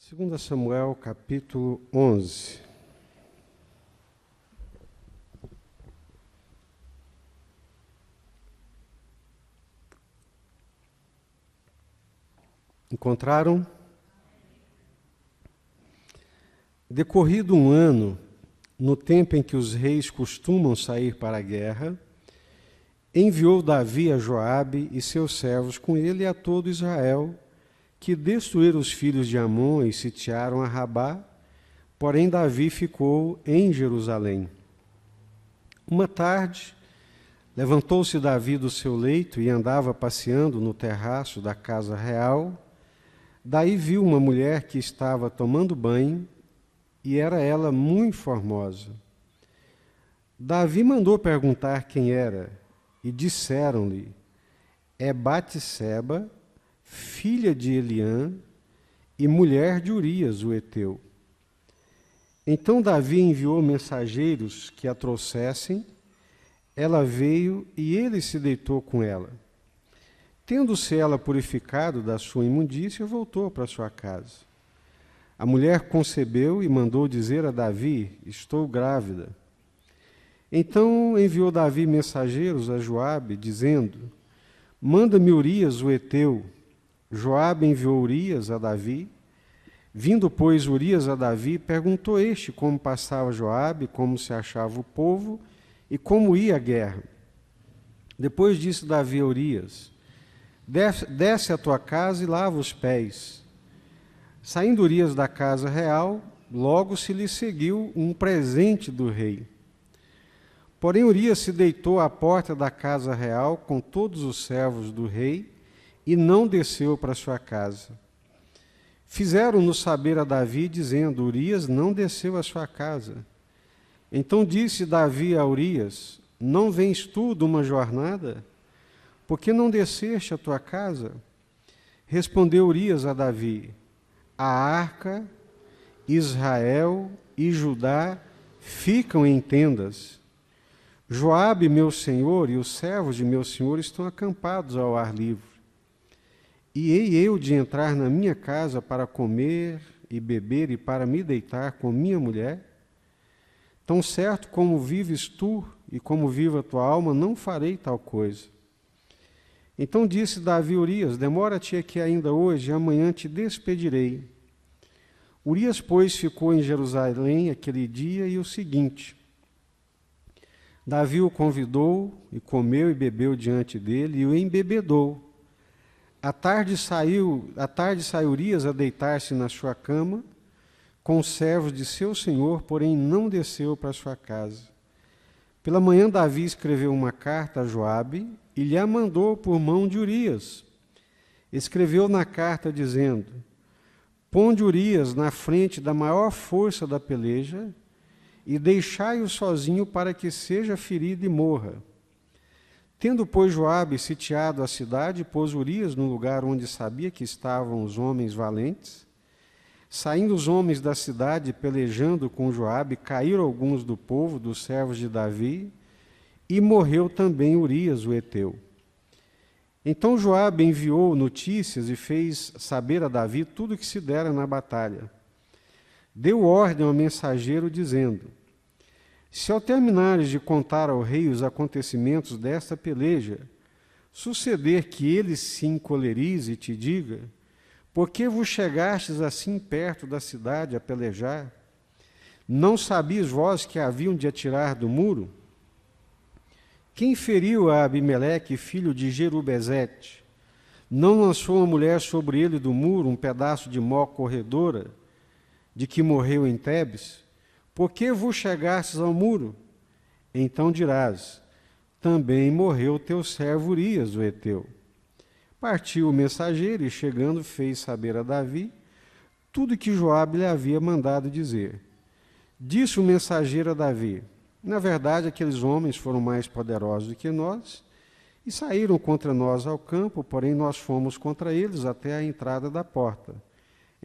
2 Samuel, capítulo 11. Encontraram? Decorrido um ano, no tempo em que os reis costumam sair para a guerra, enviou Davi a Joabe e seus servos com ele e a todo Israel, que destruíram os filhos de Amon e sitiaram a Rabá, porém Davi ficou em Jerusalém. Uma tarde, levantou-se Davi do seu leito e andava passeando no terraço da casa real. Daí viu uma mulher que estava tomando banho, e era ela muito formosa. Davi mandou perguntar quem era, e disseram-lhe: é Batseba, filha de Eliã e mulher de Urias, o heteu. Então Davi enviou mensageiros que a trouxessem. Ela veio e ele se deitou com ela. Tendo-se ela purificado da sua imundícia, voltou para sua casa. A mulher concebeu e mandou dizer a Davi: estou grávida. Então enviou Davi mensageiros a Joabe, dizendo: manda-me Urias, o heteu. Joabe enviou Urias a Davi. Vindo, pois, Urias a Davi, perguntou este como passava Joabe, como se achava o povo e como ia a guerra. Depois disse Davi a Urias: desce à tua casa e lava os pés. Saindo Urias da casa real, logo se lhe seguiu um presente do rei. Porém Urias se deitou à porta da casa real com todos os servos do rei e não desceu para sua casa. Fizeram-no saber a Davi, dizendo: Urias não desceu à sua casa. Então disse Davi a Urias: não vens tu de uma jornada? Por que não desceste à tua casa? Respondeu Urias a Davi: a arca, Israel e Judá ficam em tendas. Joabe, meu senhor, e os servos de meu senhor estão acampados ao ar livre. E hei eu de entrar na minha casa para comer e beber e para me deitar com minha mulher? Tão certo como vives tu e como viva a tua alma, não farei tal coisa. Então disse Davi a Urias: demora-te aqui ainda hoje, e amanhã te despedirei. Urias, pois, ficou em Jerusalém aquele dia e o seguinte. Davi o convidou, e comeu e bebeu diante dele, e o embebedou. À tarde saiu Urias a deitar-se na sua cama, com os servos de seu senhor, porém não desceu para sua casa. Pela manhã Davi escreveu uma carta a Joabe, e lhe a mandou por mão de Urias. Escreveu na carta dizendo: ponde Urias na frente da maior força da peleja, e deixai-o sozinho para que seja ferido e morra. Tendo, pois, Joabe sitiado a cidade, pôs Urias no lugar onde sabia que estavam os homens valentes. Saindo os homens da cidade, pelejando com Joabe, caíram alguns do povo, dos servos de Davi, e morreu também Urias, o heteu. Então Joabe enviou notícias e fez saber a Davi tudo o que se dera na batalha. Deu ordem ao mensageiro, dizendo: se ao terminares de contar ao rei os acontecimentos desta peleja, suceder que ele se encolerize e te diga: por que vos chegastes assim perto da cidade a pelejar? Não sabias vós que haviam de atirar do muro? Quem feriu a Abimeleque, filho de Jerubezete? Não lançou a mulher sobre ele do muro um pedaço de mó corredora, de que morreu em Tebes? Por que vos chegastes ao muro? Então dirás: também morreu teu servo Urias, o heteu. Partiu o mensageiro e, chegando, fez saber a Davi tudo que Joabe lhe havia mandado dizer. Disse o mensageiro a Davi: na verdade, aqueles homens foram mais poderosos do que nós e saíram contra nós ao campo, porém nós fomos contra eles até a entrada da porta.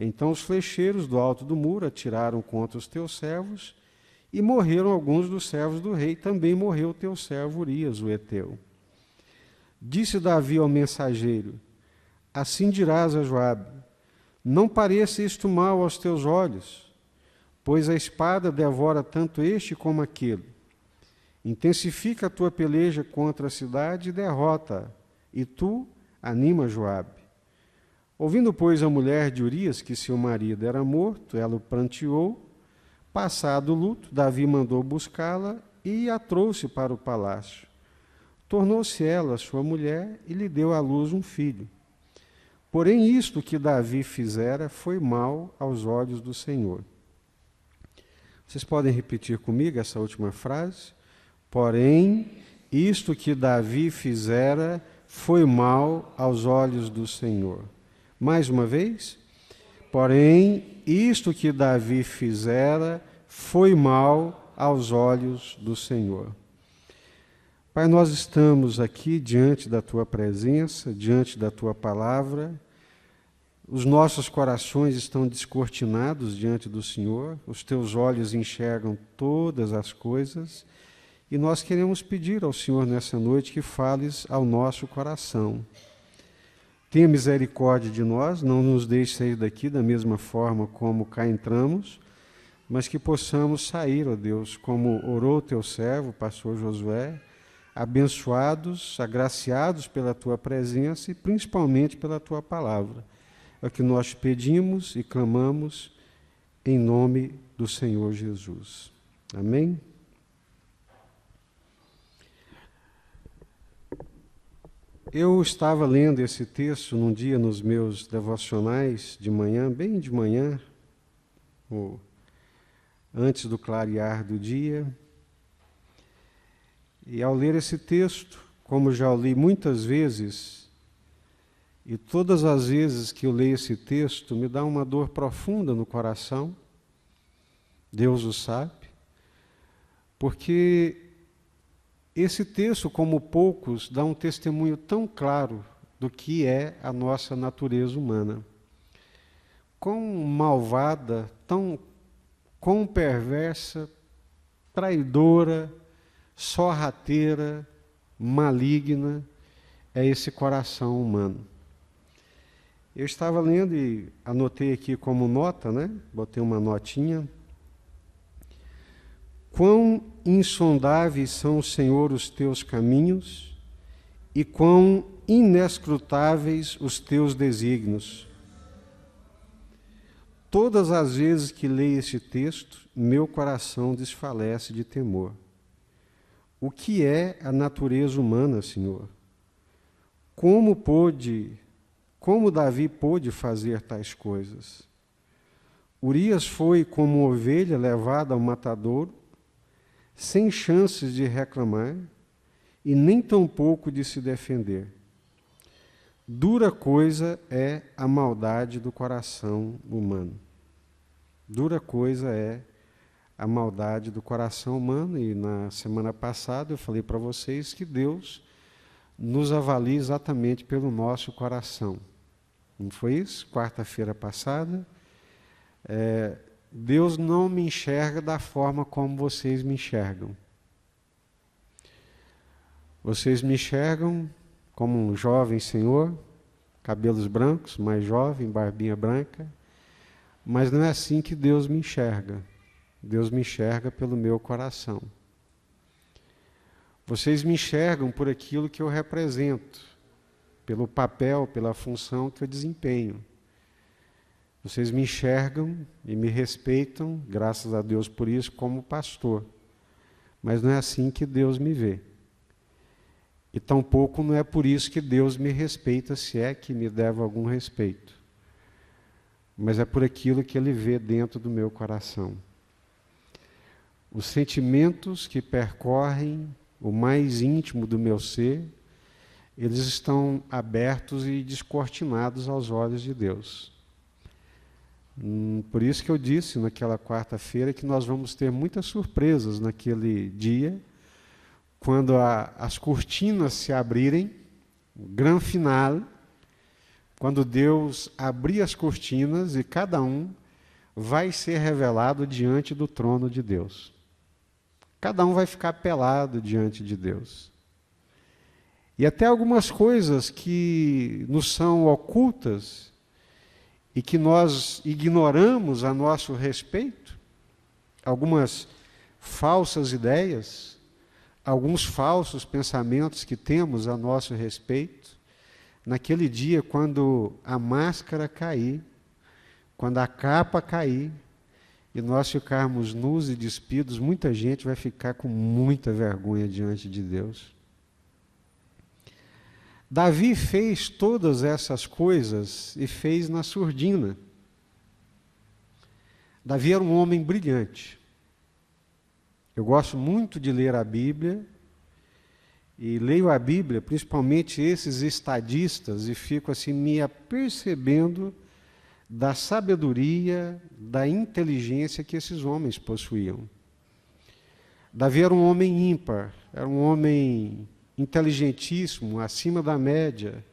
Então os flecheiros do alto do muro atiraram contra os teus servos e morreram alguns dos servos do rei. Também morreu teu servo Urias, o heteu. Disse Davi ao mensageiro: assim dirás a Joabe: Não pareça isto mal aos teus olhos, pois a espada devora tanto este como aquele. Intensifica a tua peleja contra a cidade e derrota-a, e tu anima Joabe. Ouvindo, pois, a mulher de Urias que seu marido era morto, ela o pranteou. Passado o luto, Davi mandou buscá-la e a trouxe para o palácio. Tornou-se ela sua mulher e lhe deu à luz um filho. Porém, isto que Davi fizera foi mal aos olhos do Senhor. Vocês podem repetir comigo essa última frase? Porém, isto que Davi fizera foi mal aos olhos do Senhor. Mais uma vez. Porém, isto que Davi fizera foi mal aos olhos do Senhor. Pai, nós estamos aqui diante da Tua presença, diante da Tua palavra. Os nossos corações estão descortinados diante do Senhor, os Teus olhos enxergam todas as coisas, e nós queremos pedir ao Senhor nessa noite que fales ao nosso coração. Tenha misericórdia de nós, não nos deixe sair daqui da mesma forma como cá entramos, mas que possamos sair, ó Deus, como orou o Teu servo, o pastor Josué, abençoados, agraciados pela Tua presença e principalmente pela Tua palavra. É o que nós pedimos e clamamos em nome do Senhor Jesus. Amém? Eu estava lendo esse texto num dia nos meus devocionais de manhã, bem de manhã, antes do clarear do dia. E ao ler esse texto, como já o li muitas vezes, e todas as vezes que eu leio esse texto, me dá uma dor profunda no coração, Deus o sabe, porque esse texto, como poucos, dá um testemunho tão claro do que é a nossa natureza humana. Quão malvada, quão perversa, traidora, sorrateira, maligna é esse coração humano. Eu estava lendo e anotei aqui como nota, né? Botei uma notinha. Quão insondáveis são, Senhor, os teus caminhos, e quão inescrutáveis os teus desígnios. Todas as vezes que leio este texto, meu coração desfalece de temor. O que é a natureza humana, Senhor? Como Davi pôde fazer tais coisas? Urias foi como ovelha levada ao matadouro, sem chances de reclamar e nem tampouco de se defender. Dura coisa é a maldade do coração humano. Dura coisa é a maldade do coração humano, e na semana passada eu falei para vocês que Deus nos avalia exatamente pelo nosso coração. Não foi isso? Quarta-feira passada, Deus não me enxerga da forma como vocês me enxergam. Vocês me enxergam como um jovem senhor, cabelos brancos, mais jovem, barbinha branca, mas não é assim que Deus me enxerga. Deus me enxerga pelo meu coração. Vocês me enxergam por aquilo que eu represento, pelo papel, pela função que eu desempenho. Vocês me enxergam e me respeitam, graças a Deus por isso, como pastor. Mas não é assim que Deus me vê. E tampouco não é por isso que Deus me respeita, se é que me deve algum respeito. Mas é por aquilo que Ele vê dentro do meu coração. Os sentimentos que percorrem o mais íntimo do meu ser, eles estão abertos e descortinados aos olhos de Deus. Por isso que eu disse naquela quarta-feira que nós vamos ter muitas surpresas naquele dia, quando as cortinas se abrirem, o grande final, quando Deus abrir as cortinas e cada um vai ser revelado diante do trono de Deus. Cada um vai ficar pelado diante de Deus. E até algumas coisas que nos são ocultas e que nós ignoramos a nosso respeito, algumas falsas ideias, alguns falsos pensamentos que temos a nosso respeito, naquele dia quando a máscara cair, quando a capa cair, e nós ficarmos nus e despidos, muita gente vai ficar com muita vergonha diante de Deus. Davi fez todas essas coisas e fez na surdina. Davi era um homem brilhante. Eu gosto muito de ler a Bíblia, e leio a Bíblia, principalmente esses estadistas, e fico assim me apercebendo da sabedoria, da inteligência que esses homens possuíam. Davi era um homem ímpar, era um homem inteligentíssimo, acima da média.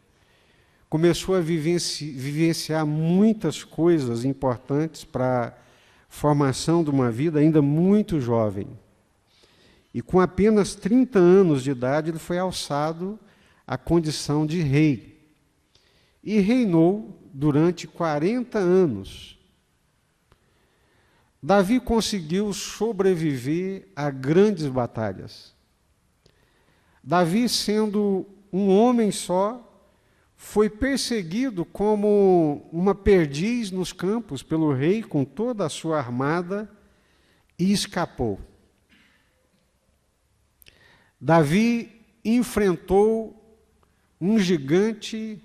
Começou a vivenciar muitas coisas importantes para a formação de uma vida ainda muito jovem. E com apenas 30 anos de idade, ele foi alçado à condição de rei. E reinou durante 40 anos. Davi conseguiu sobreviver a grandes batalhas. Davi, sendo um homem só, foi perseguido como uma perdiz nos campos pelo rei com toda a sua armada e escapou. Davi enfrentou um gigante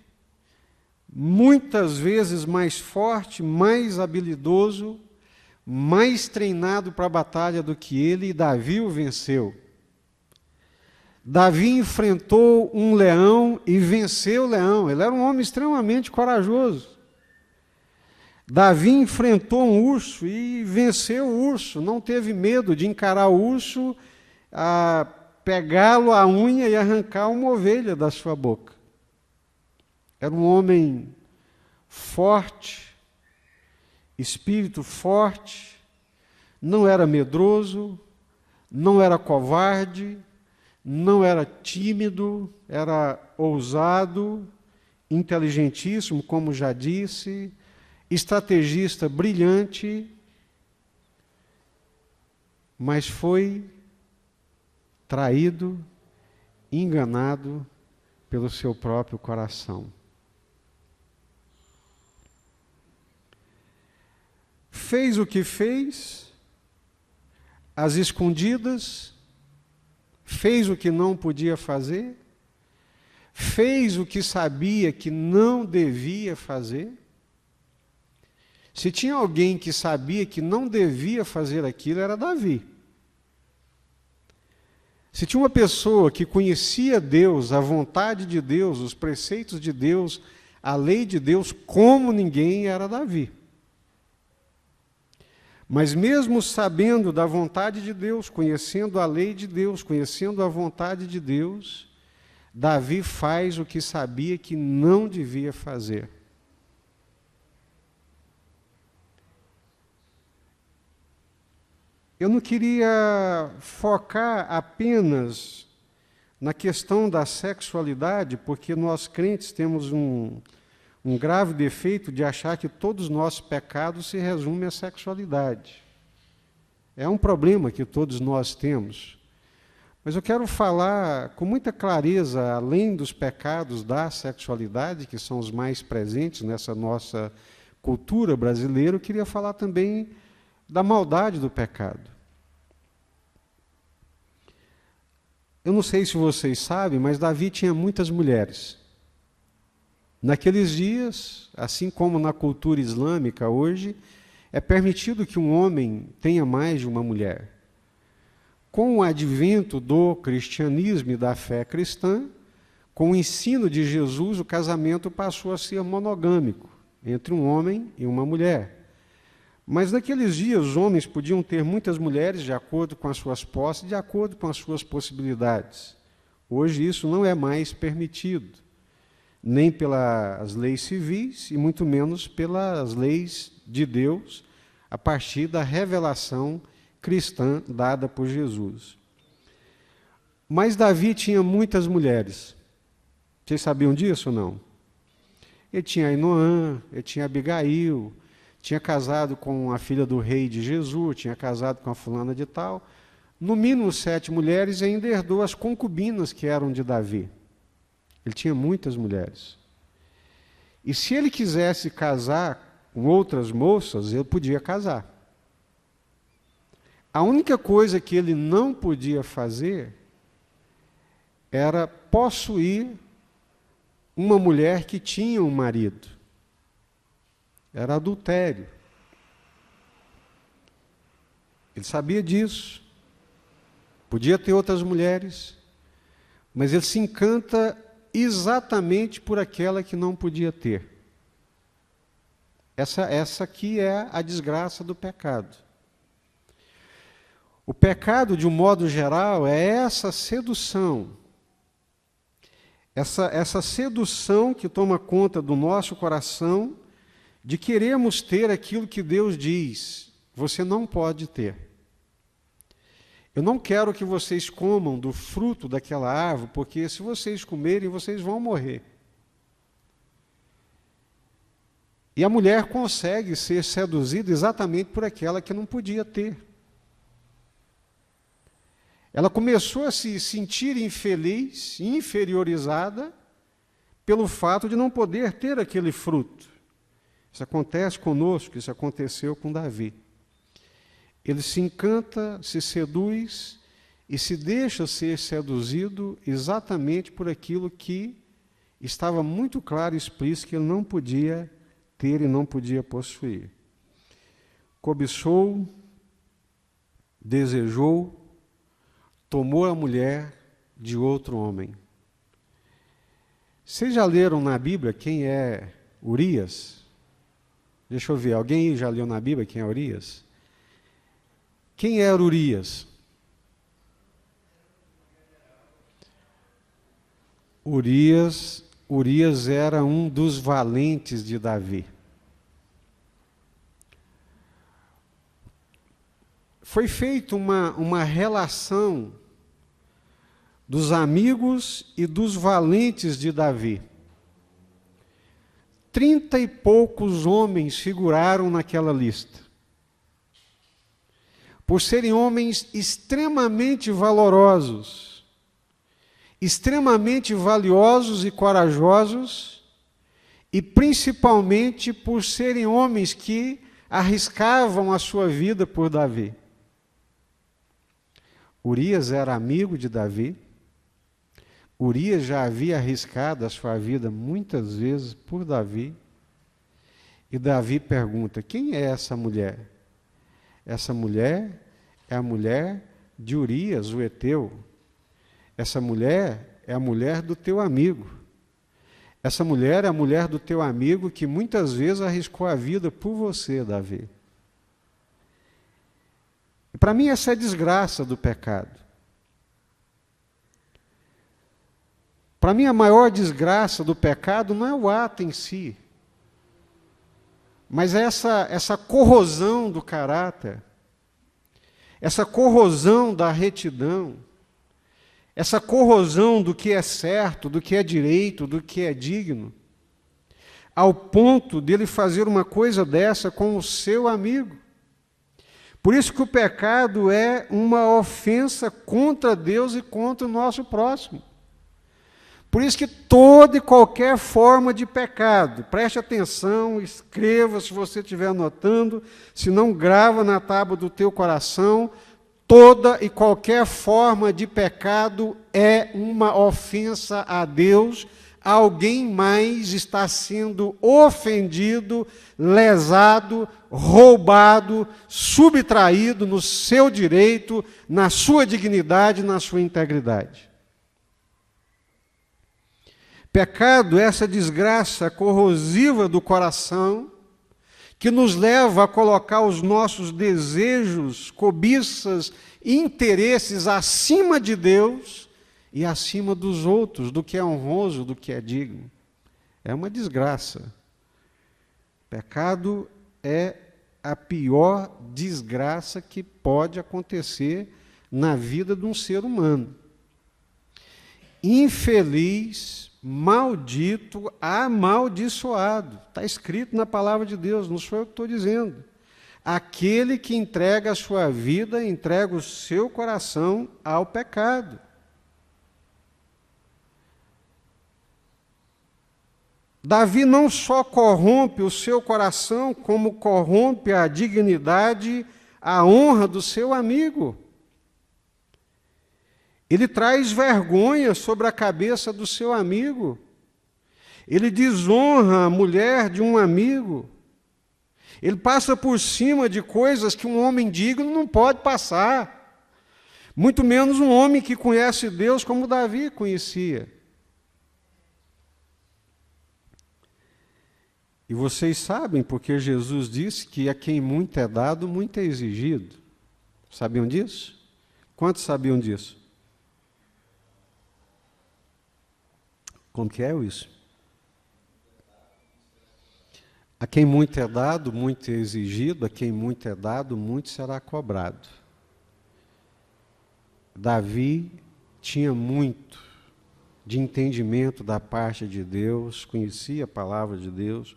muitas vezes mais forte, mais habilidoso, mais treinado para a batalha do que ele, e Davi o venceu. Davi enfrentou um leão e venceu o leão. Ele era um homem extremamente corajoso. Davi enfrentou um urso e venceu o urso. Não teve medo de encarar o urso, pegá-lo à unha e arrancar uma ovelha da sua boca. Era um homem forte, espírito forte, não era medroso, não era covarde, não era tímido, era ousado, inteligentíssimo, como já disse, estrategista brilhante, mas foi traído, enganado pelo seu próprio coração. Fez o que fez, às escondidas, fez o que não podia fazer, fez o que sabia que não devia fazer. Se tinha alguém que sabia que não devia fazer aquilo, era Davi. Se tinha uma pessoa que conhecia Deus, a vontade de Deus, os preceitos de Deus, a lei de Deus, como ninguém, era Davi. Mas mesmo sabendo da vontade de Deus, conhecendo a lei de Deus, conhecendo a vontade de Deus, Davi faz o que sabia que não devia fazer. Eu não queria focar apenas na questão da sexualidade, porque nós crentes temos um grave defeito de achar que todos os nossos pecados se resumem à sexualidade. É um problema que todos nós temos. Mas eu quero falar com muita clareza, além dos pecados da sexualidade, que são os mais presentes nessa nossa cultura brasileira, eu queria falar também da maldade do pecado. Eu não sei se vocês sabem, mas Davi tinha muitas mulheres. Naqueles dias, assim como na cultura islâmica hoje, é permitido que um homem tenha mais de uma mulher. Com o advento do cristianismo e da fé cristã, com o ensino de Jesus, o casamento passou a ser monogâmico, entre um homem e uma mulher. Mas naqueles dias os homens podiam ter muitas mulheres de acordo com as suas posses, de acordo com as suas possibilidades. Hoje isso não é mais permitido, nem pelas leis civis e muito menos pelas leis de Deus, a partir da revelação cristã dada por Jesus. Mas Davi tinha muitas mulheres. Vocês sabiam disso ou não? Ele tinha Ainoã, ele tinha Abigail, tinha casado com a filha do rei de Jesus, tinha casado com a fulana de tal. No mínimo 7 mulheres, e ainda herdou as concubinas que eram de Davi. Ele tinha muitas mulheres. E se ele quisesse casar com outras moças, ele podia casar. A única coisa que ele não podia fazer era possuir uma mulher que tinha um marido. Era adultério. Ele sabia disso. Podia ter outras mulheres, mas ele se encanta exatamente por aquela que não podia ter. Essa aqui é a desgraça do pecado. O pecado, de um modo geral, é essa sedução. Essa sedução que toma conta do nosso coração de queremos ter aquilo que Deus diz, você não pode ter. Eu não quero que vocês comam do fruto daquela árvore, porque se vocês comerem, vocês vão morrer. E a mulher consegue ser seduzida exatamente por aquela que não podia ter. Ela começou a se sentir infeliz, inferiorizada, pelo fato de não poder ter aquele fruto. Isso acontece conosco, isso aconteceu com Davi. Ele se encanta, se seduz e se deixa ser seduzido exatamente por aquilo que estava muito claro e explícito que ele não podia ter e não podia possuir. Cobiçou, desejou, tomou a mulher de outro homem. Vocês já leram na Bíblia quem é Urias? Deixa eu ver, alguém já leu na Bíblia quem é Urias? Quem era Urias? Urias era um dos valentes de Davi. Foi feita uma relação dos amigos e dos valentes de Davi. 30 e poucos homens figuraram naquela lista. Por serem homens extremamente valorosos, extremamente valiosos e corajosos, e principalmente por serem homens que arriscavam a sua vida por Davi. Urias era amigo de Davi. Urias já havia arriscado a sua vida muitas vezes por Davi. E Davi pergunta: quem é essa mulher? Essa mulher é a mulher de Urias, o heteu. Essa mulher é a mulher do teu amigo. Essa mulher é a mulher do teu amigo que muitas vezes arriscou a vida por você, Davi. E para mim essa é a desgraça do pecado. Para mim a maior desgraça do pecado não é o ato em si, mas é essa corrosão do caráter, essa corrosão da retidão, essa corrosão do que é certo, do que é direito, do que é digno, ao ponto dele fazer uma coisa dessa com o seu amigo. Por isso que o pecado é uma ofensa contra Deus e contra o nosso próximo. Por isso que toda e qualquer forma de pecado, preste atenção, escreva se você estiver anotando, se não grava na tábua do teu coração, toda e qualquer forma de pecado é uma ofensa a Deus. Alguém mais está sendo ofendido, lesado, roubado, subtraído no seu direito, na sua dignidade, na sua integridade. Pecado é essa desgraça corrosiva do coração que nos leva a colocar os nossos desejos, cobiças, interesses acima de Deus e acima dos outros, do que é honroso, do que é digno. É uma desgraça. Pecado é a pior desgraça que pode acontecer na vida de um ser humano. infeliz, maldito, amaldiçoado. Está escrito na palavra de Deus, não sou eu que estou dizendo. Aquele que entrega a sua vida, entrega o seu coração ao pecado. Davi não só corrompe o seu coração, como corrompe a dignidade, a honra do seu amigo. Ele traz vergonha sobre a cabeça do seu amigo. Ele desonra a mulher de um amigo. Ele passa por cima de coisas que um homem digno não pode passar. Muito menos um homem que conhece Deus como Davi conhecia. E vocês sabem porque Jesus disse que a quem muito é dado, muito é exigido. Sabiam disso? Quantos sabiam disso? Como que é isso? A quem muito é dado, muito é exigido. A quem muito é dado, muito será cobrado. Davi tinha muito de entendimento da parte de Deus, conhecia a palavra de Deus,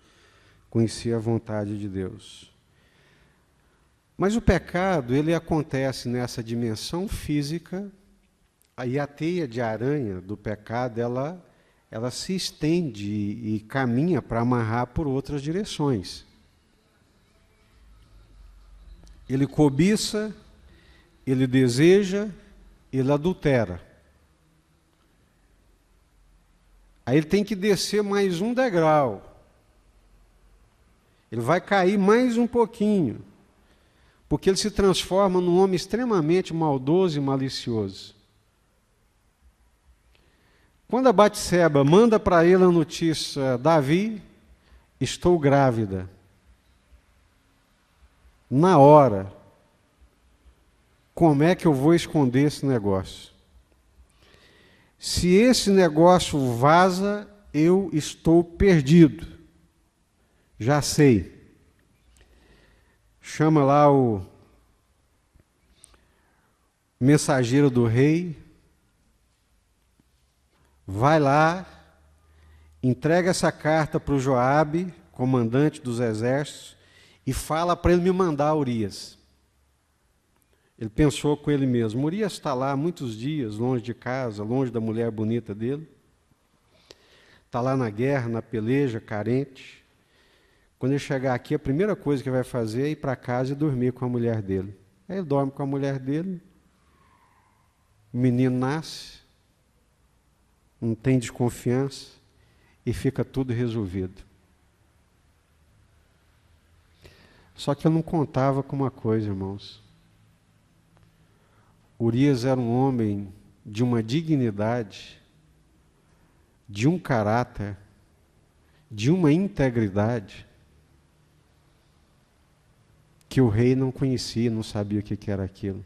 conhecia a vontade de Deus. Mas o pecado, ele acontece nessa dimensão física, aí a teia de aranha do pecado, ela se estende e caminha para amarrar por outras direções. Ele cobiça, ele deseja, ele adultera. Aí ele tem que descer mais um degrau. Ele vai cair mais um pouquinho, porque ele se transforma num homem extremamente maldoso e malicioso. Quando a Batseba manda para ele a notícia: Davi, estou grávida. Na hora, como é que eu vou esconder esse negócio? Se esse negócio vaza, eu estou perdido. Já sei. Chama lá o mensageiro do rei, vai lá, entrega essa carta para o Joabe, comandante dos exércitos, e fala para ele me mandar Urias. Ele pensou com ele mesmo: Urias está lá há muitos dias, longe de casa, longe da mulher bonita dele, está lá na guerra, na peleja, carente. Quando ele chegar aqui, a primeira coisa que vai fazer é ir para casa e dormir com a mulher dele. Aí ele dorme com a mulher dele, o menino nasce, não tem desconfiança e fica tudo resolvido. Só que eu não contava com uma coisa, irmãos. Urias era um homem de uma dignidade, de um caráter, de uma integridade, que o rei não conhecia, não sabia o que era aquilo.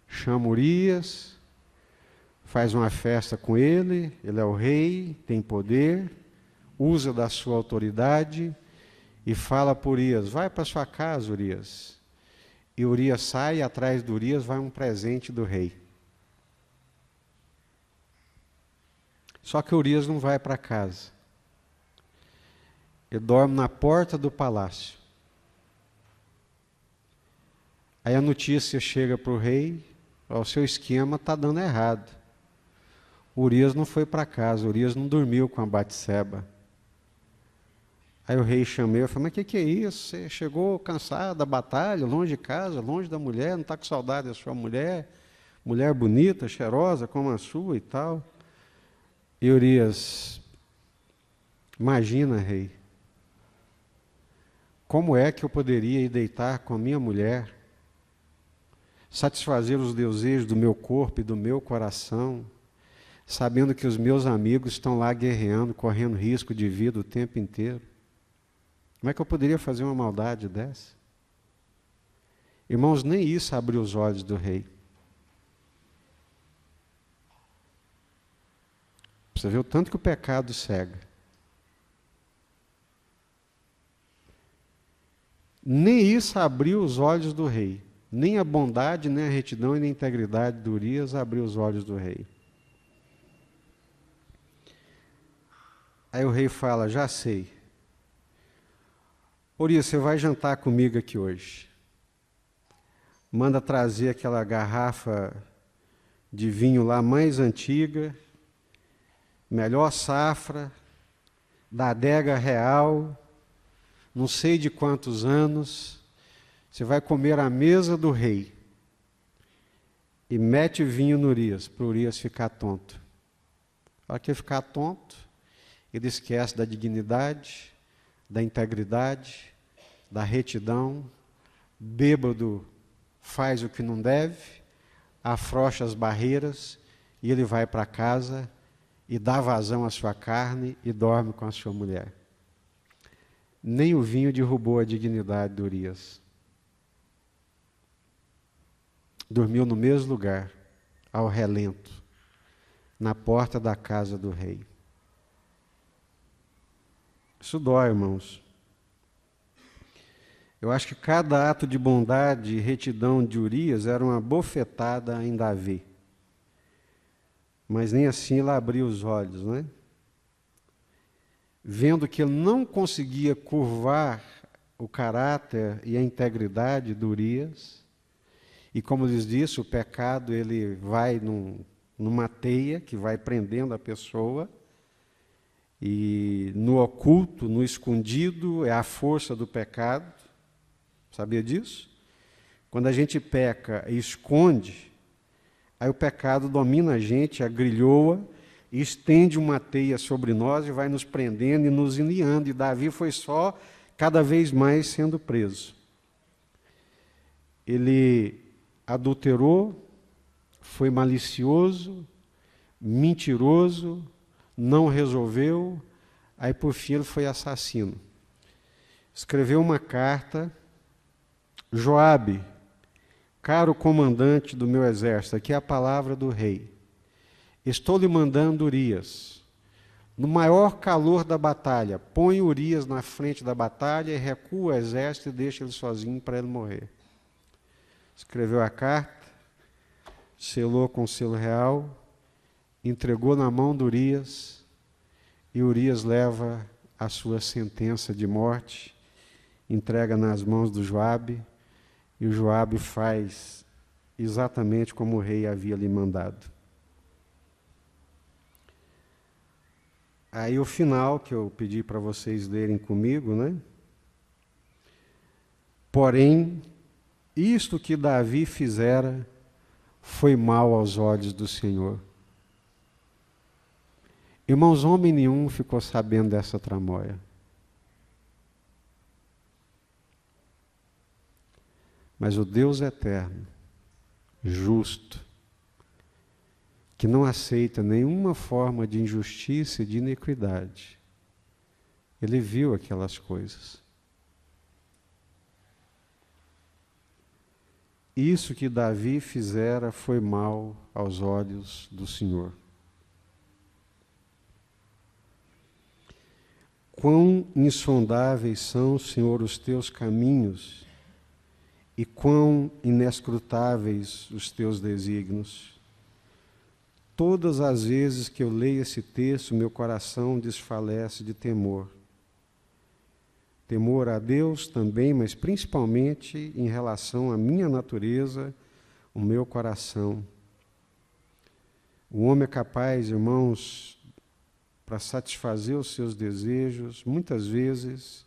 Chama Urias, faz uma festa com ele, ele é o rei, tem poder, usa da sua autoridade e fala para Urias: vai para sua casa, Urias. E Urias sai, e atrás de Urias vai um presente do rei. Só que Urias não vai para casa. Ele dorme na porta do palácio. Aí a notícia chega para o rei: o seu esquema está dando errado. Urias não foi para casa, Urias não dormiu com a Batseba. Aí o rei chamou e falou: mas o que é isso? Você chegou cansado da batalha, longe de casa, longe da mulher, não está com saudade da sua mulher? Mulher bonita, cheirosa como a sua e tal. E Urias: imagina, rei, como é que eu poderia ir deitar com a minha mulher, satisfazer os desejos do meu corpo e do meu coração, sabendo que os meus amigos estão lá guerreando, correndo risco de vida o tempo inteiro? Como é que eu poderia fazer uma maldade dessa? Irmãos, nem isso abriu os olhos do rei. Você vê o tanto que o pecado cega. Nem isso abriu os olhos do rei. Nem a bondade, nem a retidão e nem a integridade de Urias abriu os olhos do rei. Aí o rei fala, já sei. Urias, você vai jantar comigo aqui hoje. Manda trazer aquela garrafa de vinho lá mais antiga, melhor safra, da adega real, não sei de quantos anos. Você vai comer à mesa do rei. E mete vinho no Urias, para o Urias ficar tonto. A hora que ele ficar tonto, ele esquece da dignidade, da integridade, da retidão, bêbado faz o que não deve, afrouxa as barreiras e ele vai para casa e dá vazão à sua carne e dorme com a sua mulher. Nem o vinho derrubou a dignidade de Urias. Dormiu no mesmo lugar, ao relento, na porta da casa do rei. Isso dói, irmãos. Eu acho que cada ato de bondade e retidão de Urias era uma bofetada em Davi. Mas nem assim ele abriu os olhos, né? Vendo que ele não conseguia curvar o caráter e a integridade de Urias, e como lhes disse, o pecado ele vai numa teia que vai prendendo a pessoa, e no oculto, no escondido, é a força do pecado. Sabia disso? Quando a gente peca e esconde, aí o pecado domina a gente, agrilhoa, e estende uma teia sobre nós e vai nos prendendo e nos enliando. E Davi foi só cada vez mais sendo preso. Ele adulterou, foi malicioso, mentiroso, não resolveu, aí por fim ele foi assassino. Escreveu uma carta, Joabe, caro comandante do meu exército, aqui é a palavra do rei, estou lhe mandando Urias, no maior calor da batalha, põe Urias na frente da batalha e recua o exército e deixa ele sozinho para ele morrer. Escreveu a carta, selou com selo real, entregou na mão de Urias, e Urias leva a sua sentença de morte, entrega nas mãos do Joabe, e o Joabe faz exatamente como o rei havia lhe mandado. Aí o final, que eu pedi para vocês lerem comigo, né? Porém, isto que Davi fizera foi mal aos olhos do Senhor. Irmãos, homem nenhum ficou sabendo dessa tramóia. Mas o Deus eterno, justo, que não aceita nenhuma forma de injustiça e de iniquidade, ele viu aquelas coisas. Isso que Davi fizera foi mal aos olhos do Senhor. Quão insondáveis são, Senhor, os teus caminhos, e quão inescrutáveis os teus desígnios. Todas as vezes que eu leio esse texto, meu coração desfalece de temor. Temor a Deus também, mas principalmente em relação à minha natureza, o meu coração. O homem é capaz, irmãos, para satisfazer os seus desejos, muitas vezes,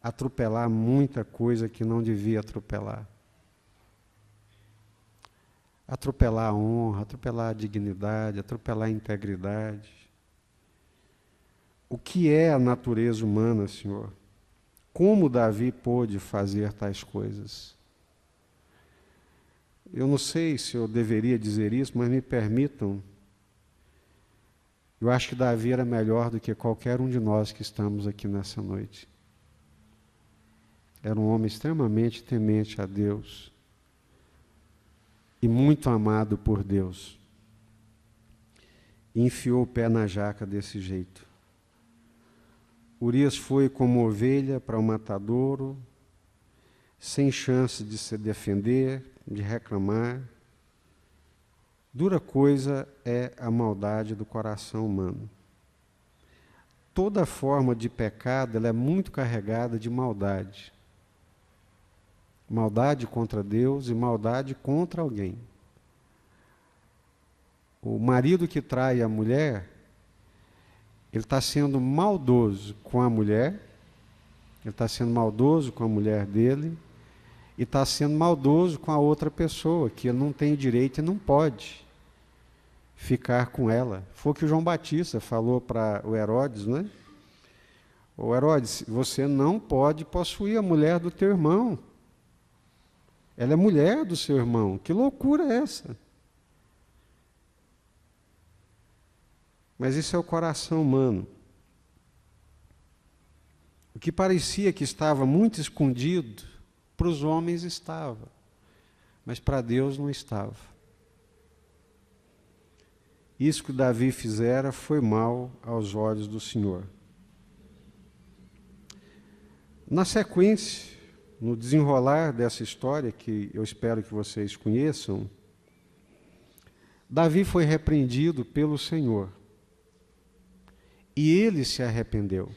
atropelar muita coisa que não devia atropelar. Atropelar a honra, atropelar a dignidade, atropelar a integridade. O que é a natureza humana, Senhor? Como Davi pôde fazer tais coisas? Eu não sei se eu deveria dizer isso, mas me permitam. Eu acho que Davi era melhor do que qualquer um de nós que estamos aqui nessa noite. Era um homem extremamente temente a Deus e muito amado por Deus. E enfiou o pé na jaca desse jeito. Urias foi como ovelha para o matadouro, sem chance de se defender, de reclamar. Dura coisa é a maldade do coração humano. toda forma de pecado, ela é muito carregada de maldade. Maldade contra Deus e maldade contra alguém. O marido que trai a mulher, ele está sendo maldoso com a mulher, ele está sendo maldoso com a mulher dele, e está sendo maldoso com a outra pessoa, que ele não tem direito e não pode ficar com ela. Foi o que o João Batista falou para o Herodes, né? Ô Herodes, você não pode possuir a mulher do teu irmão. Ela é mulher do seu irmão. Que loucura é essa? Mas isso é o coração humano. O que parecia que estava muito escondido, para os homens estava, mas para Deus não estava. Isso que Davi fizera foi mal aos olhos do Senhor. Na sequência, no desenrolar dessa história, que eu espero que vocês conheçam, Davi foi repreendido pelo Senhor. E ele se arrependeu.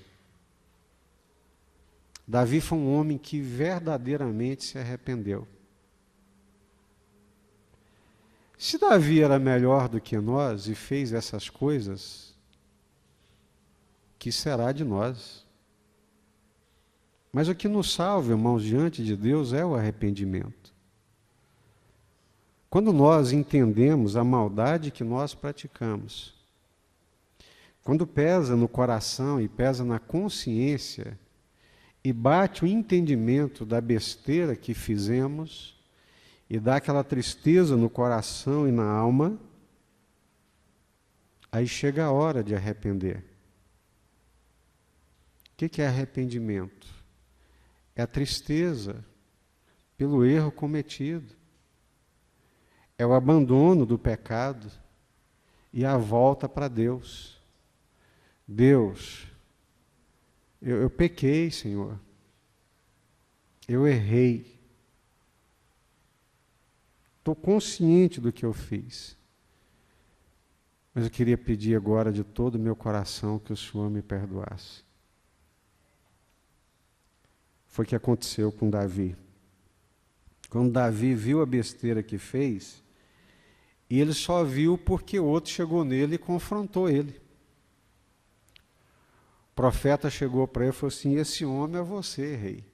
Davi foi um homem que verdadeiramente se arrependeu. Se Davi era melhor do que nós e fez essas coisas, que será de nós? Mas o que nos salva, irmãos, diante de Deus é o arrependimento. Quando nós entendemos a maldade que nós praticamos, quando pesa no coração e pesa na consciência, e bate o entendimento da besteira que fizemos, e dá aquela tristeza no coração e na alma, aí chega a hora de arrepender. O que é arrependimento? É a tristeza pelo erro cometido. É o abandono do pecado e a volta para Deus. Deus, eu pequei, Senhor. Eu errei. Estou consciente do que eu fiz. Mas eu queria pedir agora de todo o meu coração que o Senhor me perdoasse. Foi o que aconteceu com Davi. Quando Davi viu a besteira que fez, e ele só viu porque o outro chegou nele e confrontou ele. O profeta chegou para ele e falou assim: esse homem é você, rei.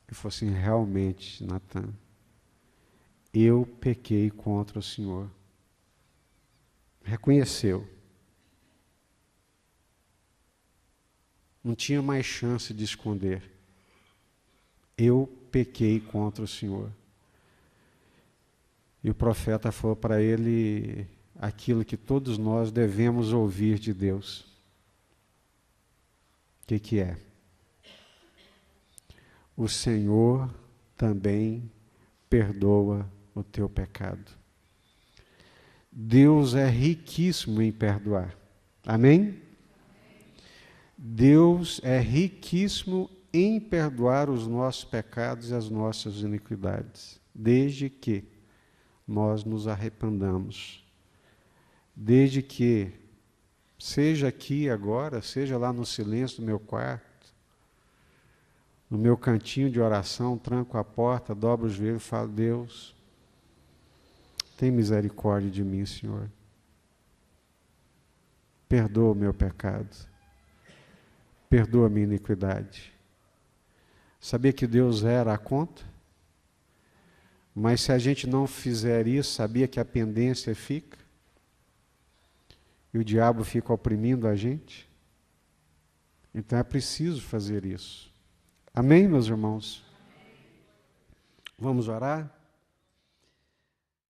Ele falou assim: realmente, Natan, eu pequei contra o Senhor. Reconheceu. Não tinha mais chance de esconder. Eu pequei contra o Senhor. E o profeta falou para ele aquilo que todos nós devemos ouvir de Deus. O que é? O Senhor também perdoa o teu pecado. Deus é riquíssimo em perdoar. Amém? Deus é riquíssimo em perdoar os nossos pecados e as nossas iniquidades, desde que nós nos arrependamos. Desde que, seja aqui agora, seja lá no silêncio do meu quarto, no meu cantinho de oração, tranco a porta, dobro os joelhos e falo: Deus, tem misericórdia de mim, Senhor. Perdoa o meu pecado. Perdoa a minha iniquidade. Sabia que Deus era a conta? Mas se a gente não fizer isso, sabia que a pendência fica? E o diabo fica oprimindo a gente? Então é preciso fazer isso. Amém, meus irmãos? Vamos orar?